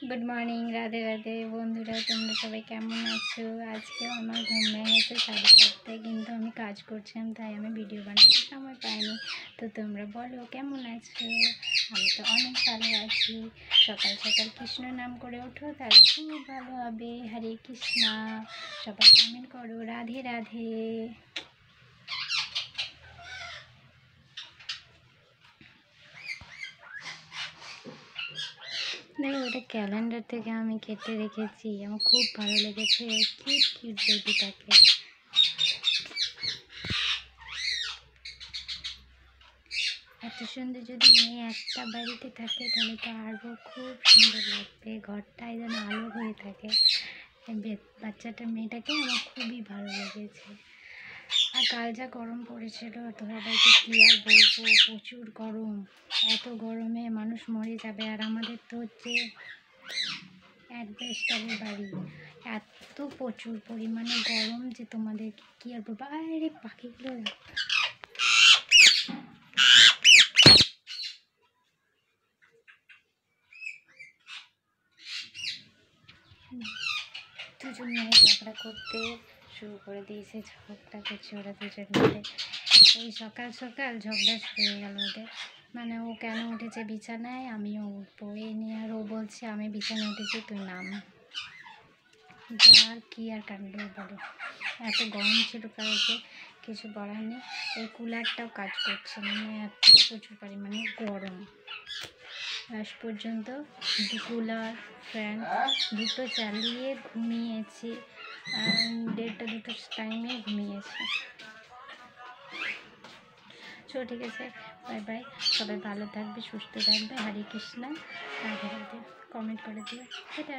Good morning, Radhe Radhe বন্ধুরা, তোমরা সবাই কেমন আছো? আজকেও আমার ঘুম ভেঙেছে 7:30টায়, কিন্তু আমি কাজ করছিলাম তাই আমি ভিডিও বানাতে সময় পাইনি। তো তোমরা বলো কেমন আছো? আমি তো অনেক ভালো আছি। সকাল সকাল কৃষ্ণ নাম করে ওঠো, তাহলে খুব ভালো হবে। হরে কৃষ্ণা। সবাই কমেন্ট করো রাধে রাধে। দেখো, ওটা ক্যালেন্ডার থেকে আমি কেটে রেখেছি, আমার খুব ভালো লেগেছে। কিউট কিউট বেবিটাকে। এত সুন্দর যদি মেয়ে একটা বাড়িতে থাকে তাহলে তো আরও খুব সুন্দর লাগবে, ঘরটায় যেন আলো হয়ে থাকে। বাচ্চাটা মেয়েটাকে আমার খুবই ভালো লেগেছে। আর কাল যা গরম পড়েছিল, তো সবাইকে কী আর বলবো, প্রচুর গরম। এত গরমে মানুষ মরে যাবে। আর আমাদের তো হচ্ছে অ্যাডভেস্টারের বাড়ি, এত প্রচুর পরিমাণে গরম যে তোমাদেরকে কী আর বলবো। আরে পাখিগুলো দুজন মিলে ঝগড়া করতে শুরু করে দিয়েছে। ঝগড়া করছে ওরা দুজন মিলে। এই সকাল সকাল ঝগড়া শুরু হয়ে গেল ওদের। মানে ও কেন উঠেছে বিছানায়, আমিও উঠবো এই নিয়ে। আর ও বলছে আমি বিছানায় উঠেছি, তুই নাম। আর কি আর কাণ্ড বলে। এত গরম ছিল, কাউকে কিছু বলার নেই। এই কুলারটাও কাজ করছে, মানে এত প্রচুর পরিমাণে গরম। লাস্ট পর্যন্ত কুলার ফ্যান দুটো চালিয়ে ঘুমিয়েছি। 1:30-2টো টাইমে ঘুমিয়েছি। চলো ঠিক আছে, বাই বাই। সবাই ভালো থাকবে, সুস্থ থাকবে। হরে কৃষ্ণা, রাধে রাধে। কমেন্ট করে দিও। এটা